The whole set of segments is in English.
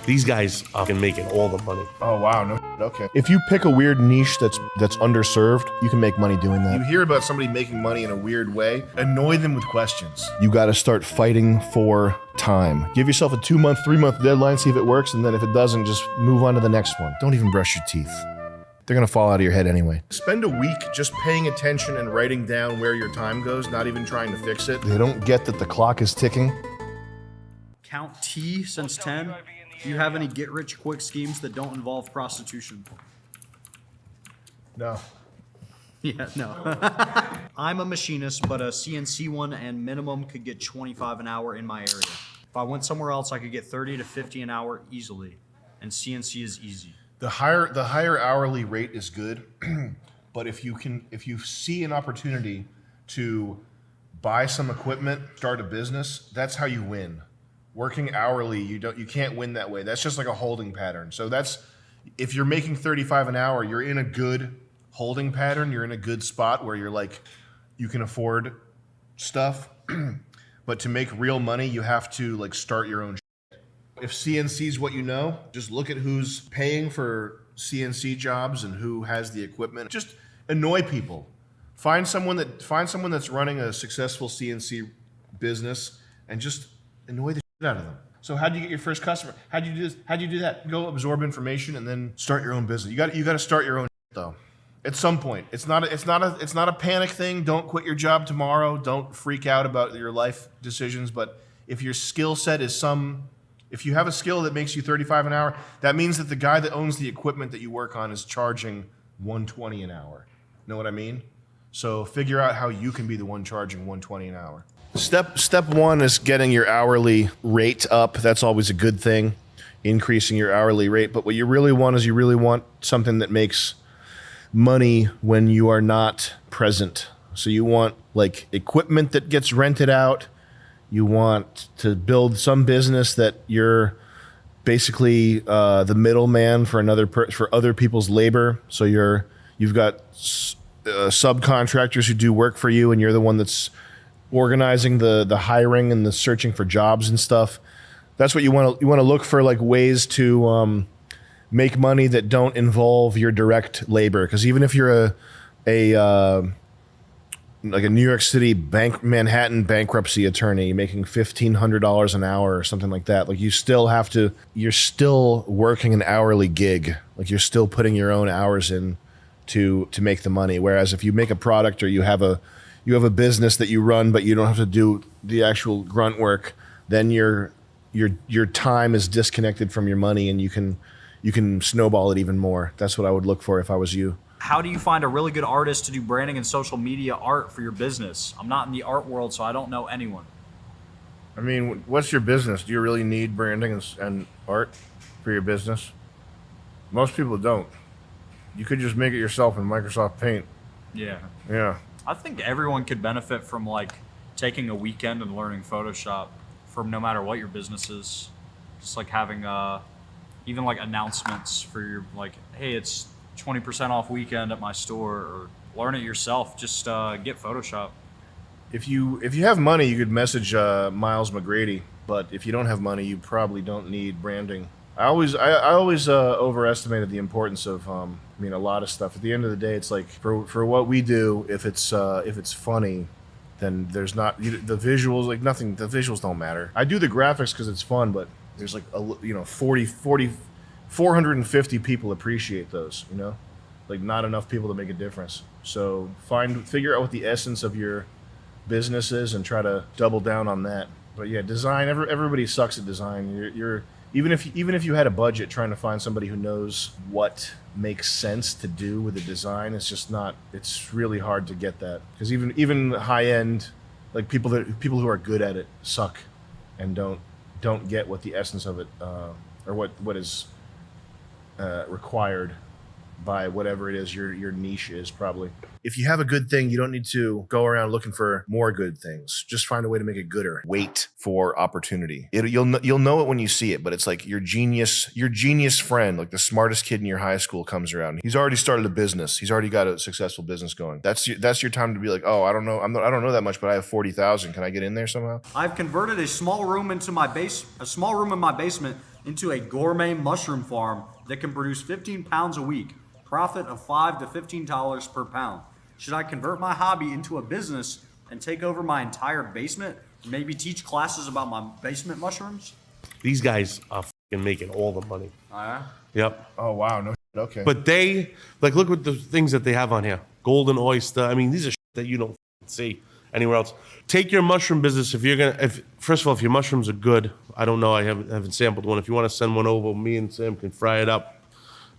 These guys are making all the money. Oh wow, no, okay. If you pick a weird niche that's underserved, you can make money doing You that. hear about somebody making money in a weird way, annoy them with questions. You got to start fighting for time. Give yourself a 2-month, 3-month deadline, see if it works, and then if it doesn't, just move on to the next one. Don't even brush your teeth. They're gonna fall out of your head anyway. Spend a week just paying attention and writing down where your time goes, not even trying to fix it. They don't get that the clock is ticking. Count T since 10. Do you have any get-rich-quick schemes that don't involve prostitution? No. Yeah, no. I'm a machinist, but a CNC one and minimum could get 25 an hour in my area. If I went somewhere else, I could get 30 to 50 an hour easily, and CNC is easy. The higher hourly rate is good, but if you see an opportunity to buy some equipment, start a business, that's how you win. Working hourly, you can't win that way. That's just like a holding pattern. So if you're making 35 an hour, you're in a good holding pattern. You're in a good spot where you're like, you can afford stuff. But to make real money, you have to like start your own. If CNC is what you know, just look at who's paying for CNC jobs and who has the equipment. Just annoy people. Find someone that's running a successful CNC business and just annoy the shit out of them. So how do you get your first customer? How do you do this? How do you do that? Go absorb information and then start your own business. You got to start your own shit, though. At some point, it's not a panic thing. Don't quit your job tomorrow. Don't freak out about your life decisions. But if your skill set is if you have a skill that makes you 35 an hour, that means that the guy that owns the equipment that you work on is charging 120 an hour. Know what I mean? So figure out how you can be the one charging 120 an hour. Step one is getting your hourly rate up. That's always a good thing, increasing your hourly rate. But what you really want is you really want something that makes money when you are not present. So you want like equipment that gets rented out. You want to build some business that you're basically the middleman for for other people's labor. So you've got subcontractors who do work for you, and you're the one that's organizing the hiring and the searching for jobs and stuff. That's what you want to. You want to look for like ways to make money that don't involve your direct labor. Because even if you're like a New York City Manhattan bankruptcy attorney making $1,500 an hour or something like that, like you're still working an hourly gig. Like you're still putting your own hours in to make the money. Whereas if you make a product or you have a business that you run, but you don't have to do the actual grunt work, then your time is disconnected from your money, and you can snowball it even more. That's what I would look for if I was you. How do you find a really good artist to do branding and social media art for your business? I'm not in the art world, so I don't know anyone. I mean, what's your business? Do you really need branding and art for your business? Most people don't. You could just make it yourself in Microsoft Paint. Yeah. Yeah. I think everyone could benefit from like taking a weekend and learning Photoshop from no matter what your business is. Just like having even like announcements for your like, hey, it's 20% off weekend at my store, or learn it yourself. Just get Photoshop. If you have money, you could message Miles McGrady. But if you don't have money, you probably don't need branding. I always overestimated the importance of a lot of stuff. At the end of the day, it's like for what we do, if it's funny, then there's not the visuals, like nothing. The visuals don't matter. I do the graphics because it's fun, but there's like 450 people appreciate those, like not enough people to make a difference. So figure out what the essence of your business is and try to double down on that. But yeah, design, everybody sucks at design. You're even if you had a budget, trying to find somebody who knows what makes sense to do with the design, it's really hard to get that. Because even high end, like people who are good at it suck and don't get what the essence of it or what is required by whatever it is your niche is, probably. If you have a good thing, you don't need to go around looking for more good things. Just find a way to make it gooder. Wait for opportunity. You'll know it when you see it, but it's like your genius friend, like the smartest kid in your high school, comes around. He's already started a business. He's already got a successful business going. That's your time to be like, oh, I don't know that much, but I have 40,000. Can I get in there somehow? I've converted a small room in my basement into a gourmet mushroom farm that can produce 15 pounds a week, profit of $5 to $15 per pound. Should I convert my hobby into a business and take over my entire basement? Maybe teach classes about my basement mushrooms? These guys are fucking making all the money. Oh, yeah? Yep. Oh wow, no shit. Okay. But they, like, look at the things that they have on here. Golden oyster. I mean, these are shit that you don't see anywhere else. Take your mushroom business if you're gonna. First of all, if your mushrooms are good, I don't know. I haven't sampled one. If you want to send one over, me and Sam can fry it up.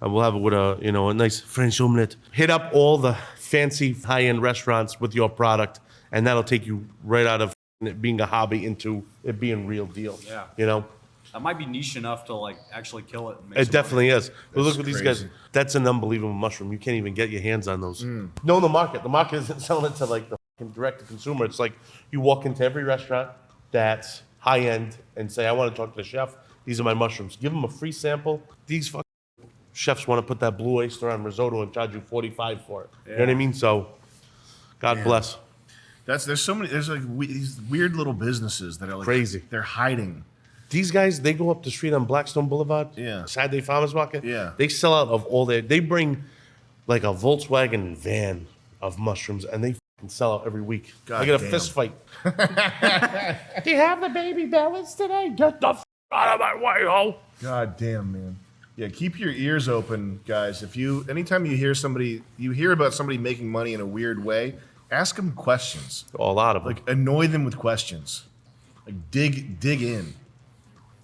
We'll have it with a nice French omelette. Hit up all the fancy high-end restaurants with your product, and that'll take you right out of it being a hobby into it being real deal. Yeah. You know. That might be niche enough to like actually kill it. And make It some definitely money. is. But look at these guys. crazy. That's an unbelievable mushroom. You can't even get your hands on those. No, the market. The market isn't selling it to like the direct to consumer. It's like you walk into every restaurant that's high end and say, I want to talk to the chef. These are my mushrooms. Give them a free sample. These fucking chefs want to put that blue oyster on risotto and charge you $45 for it. You know what I mean? So, God bless. There's so many. There's like these weird little businesses that are like Crazy. They're hiding. These guys, they go up the street on Blackstone Boulevard. Yeah. Saturday Farmers Market. Yeah. They sell out of all their. They bring like a Volkswagen van of mushrooms, and they fucking sell out every week. God I get a damn. fist fight. Do you have the baby bellies today? Get the out of my way, ho! God damn, man. Yeah, keep your ears open, guys. Anytime you hear about somebody making money in a weird way, ask them questions. A lot of them. Like annoy them with questions. Like dig in.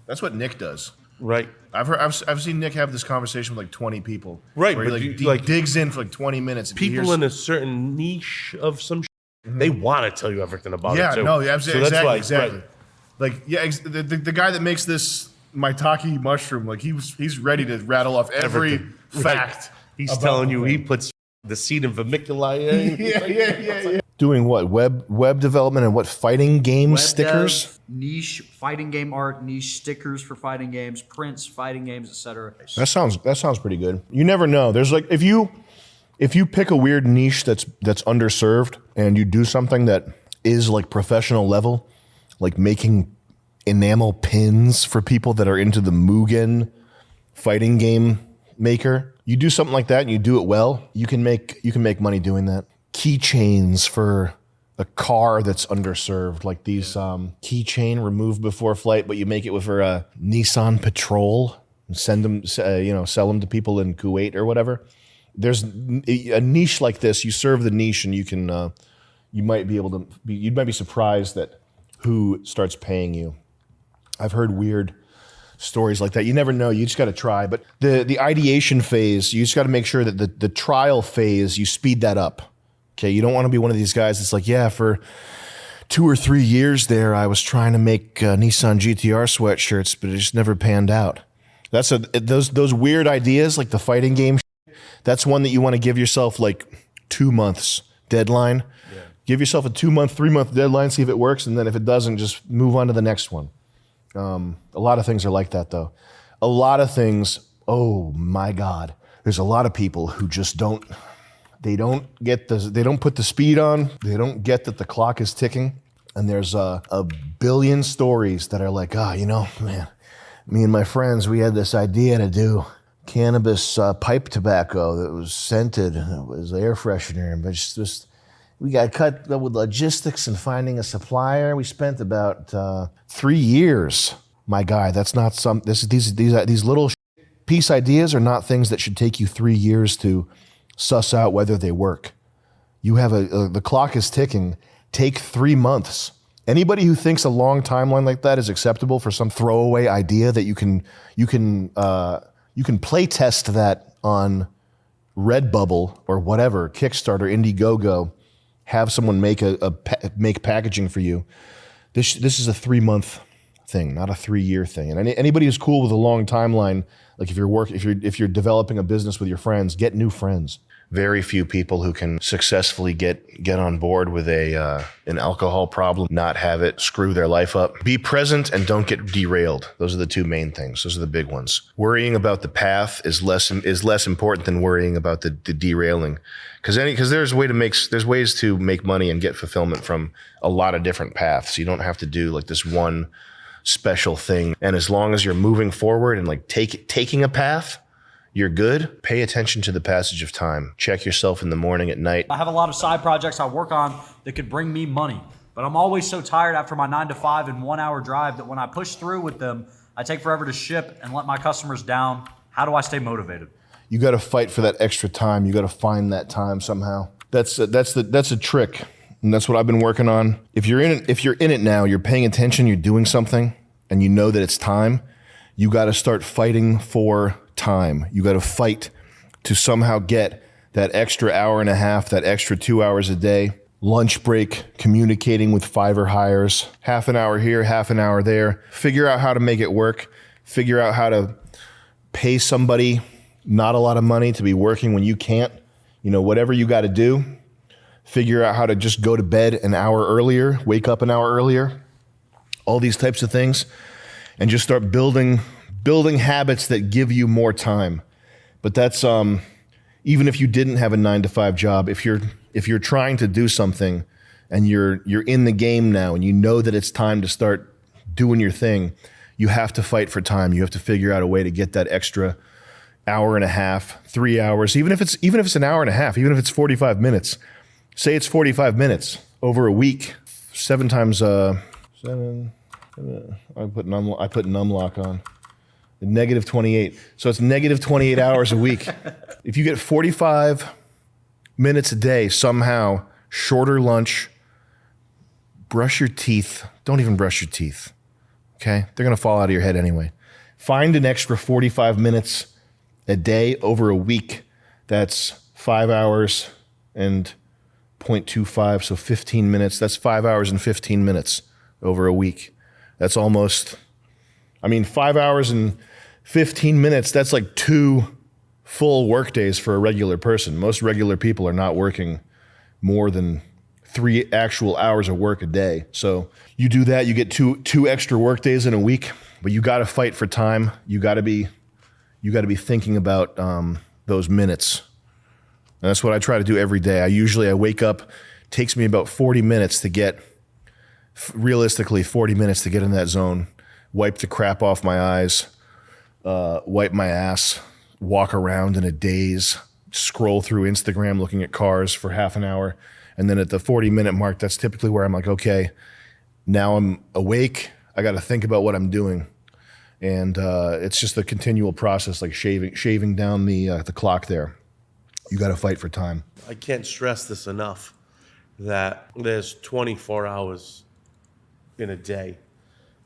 That's what Nick does. Right. I've seen Nick have this conversation with like 20 people. Right, Where but he you- like- digs in for like 20 minutes. And he People hears- in a certain niche of some they want to tell you everything about yeah, it, too. no, So absolutely, that's why, exactly. right. Like, yeah, the guy that makes this maitake mushroom, like he's ready to rattle off every Everything. fact. Right. He's about telling the you thing. he puts the seed in vermiculite. Yeah. Doing what? Web development and what? Fighting game Web stickers? dev, niche fighting game art, niche stickers for fighting games, prints, fighting games, etc. That sounds pretty good. You never know. There's like if you pick a weird niche that's underserved and you do something that is like professional level, like making enamel pins for people that are into the Mugen fighting game maker. You do something like that and you do it well, you can make money doing that. Keychains for a car that's underserved, like these keychain remove before flight, but you make it with for a Nissan Patrol and send them, sell them to people in Kuwait or whatever. There's a niche like this. You serve the niche, and you can, you might be surprised that who starts paying you. I've heard weird stories like that. You never know. You just got to try. But the ideation phase, you just got to make sure that the trial phase, you speed that up. Okay, you don't want to be one of these guys that's like, yeah, for 2 or 3 years there, I was trying to make Nissan GTR sweatshirts, but it just never panned out. That's those weird ideas, like the fighting game. That's one that you want to give yourself like 2 months deadline. Yeah. Give yourself a 2-month, 3-month deadline, see if it works, and then if it doesn't, just move on to the next one. A lot of things are like that, though. A lot of things. Oh my God, there's a lot of people who just don't. They don't put the speed on. They don't get that the clock is ticking. And there's a billion stories that are like, man, me and my friends, we had this idea to do cannabis pipe tobacco that was scented and it was air freshener. But just we got cut with logistics and finding a supplier. We spent about 3 years. My guy, that's not these little piece ideas are not things that should take you 3 years to suss out whether they work. You have the clock is ticking. Take 3 months. Anybody who thinks a long timeline like that is acceptable for some throwaway idea that you can play test that on Redbubble or whatever, Kickstarter, Indiegogo, have someone make make packaging for you. This is a 3-month thing, not a 3-year thing. And anybody who's cool with a long timeline, like if you're developing a business with your friends, get new friends. Very few people who can successfully get on board with an alcohol problem, not have it screw their life up. Be present and don't get derailed. Those are the two main things. Those are the big ones. Worrying about the path is less important than worrying about the derailing, because there's ways to make money and get fulfillment from a lot of different paths. You don't have to do like this one special thing. And as long as you're moving forward and like taking a path, you're good. Pay attention to the passage of time. Check yourself in the morning, at night. I have a lot of side projects I work on that could bring me money, but I'm always so tired after my 9 to 5 and 1 hour drive that when I push through with them, I take forever to ship and let my customers down. How do I stay motivated? You got to fight for that extra time. You got to find that time somehow. That's a trick, and that's what I've been working on. If you're in it now, you're paying attention, you're doing something, and you know that it's time. You got to start fighting for time. You got to fight to somehow get that extra hour and a half, that extra 2 hours a day. Lunch break, communicating with Fiverr hires, half an hour here, half an hour there. Figure out how to make it work. Figure out how to pay somebody not a lot of money to be working when you can't. You know, whatever you got to do, figure out how to just go to bed an hour earlier, wake up an hour earlier, all these types of things, and just start building habits that give you more time. But that's even if you didn't have a 9 to 5 job, if you're trying to do something and you're in the game now and you know that it's time to start doing your thing, you have to fight for time. You have to figure out a way to get that extra hour and a half, 3 hours, even if it's an hour and a half, even if it's 45 minutes. Say it's 45 minutes over a week. 7 times 7. I put numlock on. -28. So it's -28 hours a week. If you get 45 minutes a day somehow, shorter lunch, brush your teeth. Don't even brush your teeth. Okay? They're going to fall out of your head anyway. Find an extra 45 minutes a day over a week. That's 5 hours and 0.25, so 15 minutes. That's 5 hours and 15 minutes over a week. That's almost, 5 hours and 15 minutes, that's like 2 full work days for a regular person. Most regular people are not working more than 3 actual hours of work a day. So you do that, you get two extra work days in a week, but you got to fight for time. You got to be thinking about those minutes. And that's what I try to do every day. I wake up, takes me about 40 minutes to get, realistically 40 minutes to get in that zone, wipe the crap off my eyes, wipe my ass, walk around in a daze, scroll through Instagram looking at cars for half an hour. And then at the 40-minute mark, that's typically where I'm like, okay, now I'm awake. I got to think about what I'm doing. And it's just a continual process, like shaving down the clock there. You got to fight for time. I can't stress this enough that there's 24 hours in a day.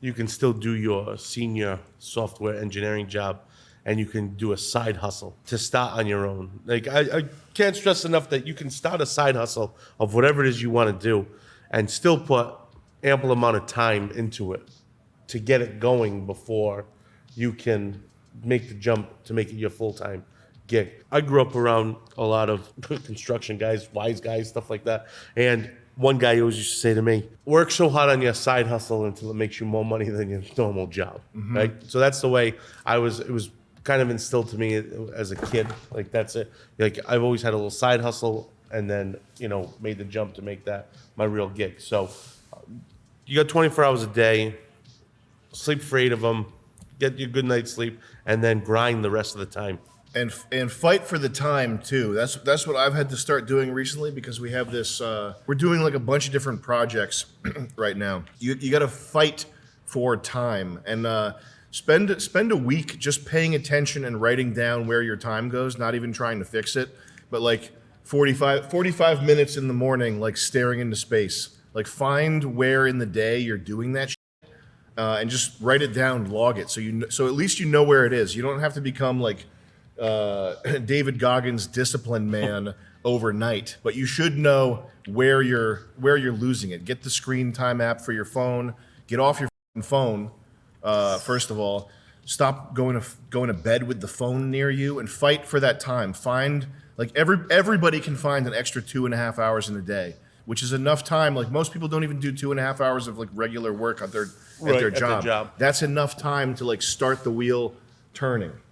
You can still do your senior software engineering job, and you can do a side hustle to start on your own. Like I can't stress enough that you can start a side hustle of whatever it is you want to do and still put ample amount of time into it to get it going before you can make the jump to make it your full-time gig. I grew up around a lot of construction guys, wise guys, stuff like that. And one guy always used to say to me, work so hard on your side hustle until it makes you more money than your normal job, right? So that's the way it was kind of instilled to me as a kid. Like, that's it. Like, I've always had a little side hustle and then, made the jump to make that my real gig. So you got 24 hours a day, sleep for 8 of them, get your good night's sleep, and then grind the rest of the time. And fight for the time too. That's what I've had to start doing recently, because we have this. We're doing like a bunch of different projects right now. You got to fight for time and spend a week just paying attention and writing down where your time goes. Not even trying to fix it, but like 45 minutes in the morning, like staring into space. Like, find where in the day you're doing that shit, and just write it down, log it, so at least you know where it is. You don't have to become like David Goggins' discipline man overnight, but you should know where you're losing it. Get the screen time app for your phone. Get off your phone. First of all, stop going to bed with the phone near you, and fight for that time. Find, like, everybody can find an extra 2.5 hours in a day, which is enough time. Like, most people don't even do 2.5 hours of like regular work at their job. That's enough time to like start the wheel turning.